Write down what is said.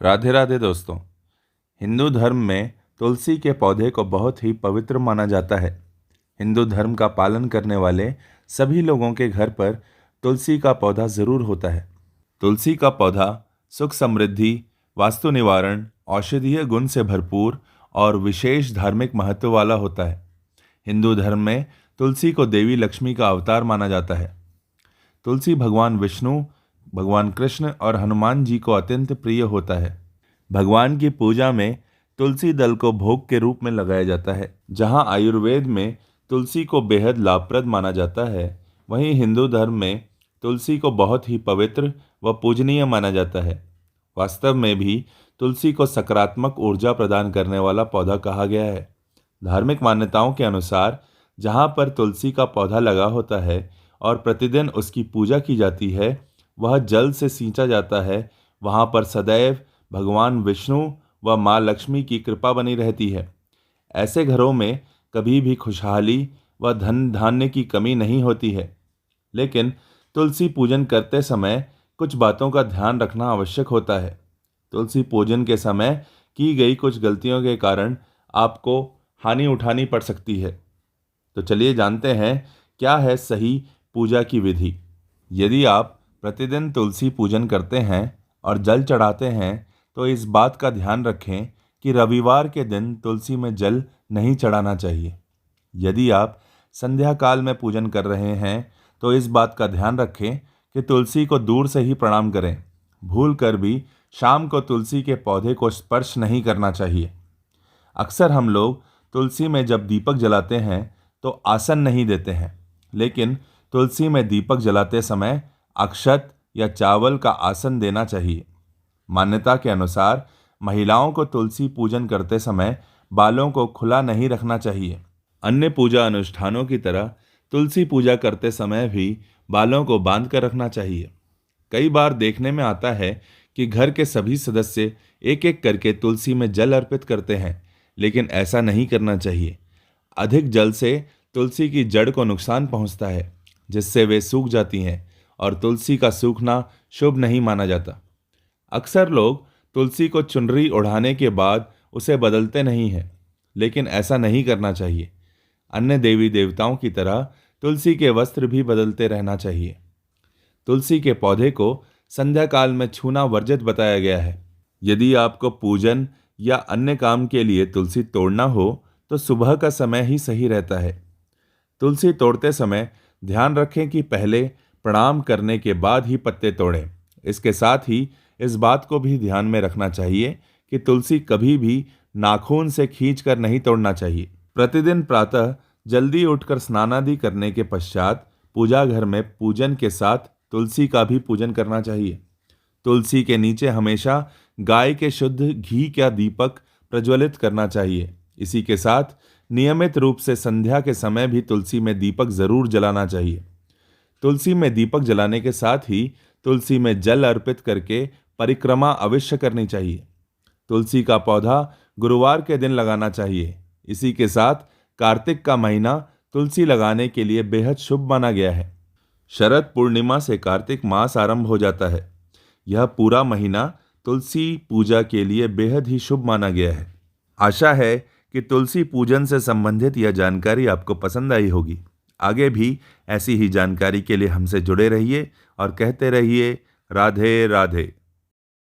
राधे राधे दोस्तों। हिंदू धर्म में तुलसी के पौधे को बहुत ही पवित्र माना जाता है। हिंदू धर्म का पालन करने वाले सभी लोगों के घर पर तुलसी का पौधा ज़रूर होता है। तुलसी का पौधा सुख समृद्धि, वास्तु निवारण, औषधीय गुण से भरपूर और विशेष धार्मिक महत्व वाला होता है। हिंदू धर्म में तुलसी को देवी लक्ष्मी का अवतार माना जाता है। तुलसी भगवान विष्णु, भगवान कृष्ण और हनुमान जी को अत्यंत प्रिय होता है। भगवान की पूजा में तुलसी दल को भोग के रूप में लगाया जाता है। जहाँ आयुर्वेद में तुलसी को बेहद लाभप्रद माना जाता है, वहीं हिंदू धर्म में तुलसी को बहुत ही पवित्र व पूजनीय माना जाता है। वास्तव में भी तुलसी को सकारात्मक ऊर्जा प्रदान करने वाला पौधा कहा गया है। धार्मिक मान्यताओं के अनुसार जहाँ पर तुलसी का पौधा लगा होता है और प्रतिदिन उसकी पूजा की जाती है, वह जल से सींचा जाता है, वहाँ पर सदैव भगवान विष्णु व माँ लक्ष्मी की कृपा बनी रहती है। ऐसे घरों में कभी भी खुशहाली व धन धान्य की कमी नहीं होती है। लेकिन तुलसी पूजन करते समय कुछ बातों का ध्यान रखना आवश्यक होता है। तुलसी पूजन के समय की गई कुछ गलतियों के कारण आपको हानि उठानी पड़ सकती है। तो चलिए जानते हैं क्या है सही पूजा की विधि। यदि आप प्रतिदिन तुलसी पूजन करते हैं और जल चढ़ाते हैं तो इस बात का ध्यान रखें कि रविवार के दिन तुलसी में जल नहीं चढ़ाना चाहिए। यदि आप संध्या काल में पूजन कर रहे हैं तो इस बात का ध्यान रखें कि तुलसी को दूर से ही प्रणाम करें। भूल कर भी शाम को तुलसी के पौधे को स्पर्श नहीं करना चाहिए। अक्सर हम लोग तुलसी में जब दीपक जलाते हैं तो आसन नहीं देते हैं, लेकिन तुलसी में दीपक जलाते समय अक्षत या चावल का आसन देना चाहिए। मान्यता के अनुसार महिलाओं को तुलसी पूजन करते समय बालों को खुला नहीं रखना चाहिए। अन्य पूजा अनुष्ठानों की तरह तुलसी पूजा करते समय भी बालों को बांध कर रखना चाहिए। कई बार देखने में आता है कि घर के सभी सदस्य एक एक करके तुलसी में जल अर्पित करते हैं, लेकिन ऐसा नहीं करना चाहिए। अधिक जल से तुलसी की जड़ को नुकसान पहुंचता है, जिससे वे सूख जाती हैं और तुलसी का सूखना शुभ नहीं माना जाता। अक्सर लोग तुलसी को चुनरी ओढ़ाने के बाद उसे बदलते नहीं हैं, लेकिन ऐसा नहीं करना चाहिए। अन्य देवी देवताओं की तरह तुलसी के वस्त्र भी बदलते रहना चाहिए। तुलसी के पौधे को संध्या काल में छूना वर्जित बताया गया है। यदि आपको पूजन या अन्य काम के लिए तुलसी तोड़ना हो तो सुबह का समय ही सही रहता है। तुलसी तोड़ते समय ध्यान रखें कि पहले प्रणाम करने के बाद ही पत्ते तोड़ें। इसके साथ ही इस बात को भी ध्यान में रखना चाहिए कि तुलसी कभी भी नाखून से खींचकर नहीं तोड़ना चाहिए। प्रतिदिन प्रातः जल्दी उठकर स्नानादि करने के पश्चात पूजा घर में पूजन के साथ तुलसी का भी पूजन करना चाहिए। तुलसी के नीचे हमेशा गाय के शुद्ध घी का दीपक प्रज्वलित करना चाहिए। इसी के साथ नियमित रूप से संध्या के समय भी तुलसी में दीपक जरूर जलाना चाहिए। तुलसी में दीपक जलाने के साथ ही तुलसी में जल अर्पित करके परिक्रमा अवश्य करनी चाहिए। तुलसी का पौधा गुरुवार के दिन लगाना चाहिए। इसी के साथ कार्तिक का महीना तुलसी लगाने के लिए बेहद शुभ माना गया है। शरद पूर्णिमा से कार्तिक मास आरंभ हो जाता है। यह पूरा महीना तुलसी पूजा के लिए बेहद ही शुभ माना गया है। आशा है कि तुलसी पूजन से संबंधित यह जानकारी आपको पसंद आई होगी। आगे भी ऐसी ही जानकारी के लिए हमसे जुड़े रहिए और कहते रहिए राधे राधे।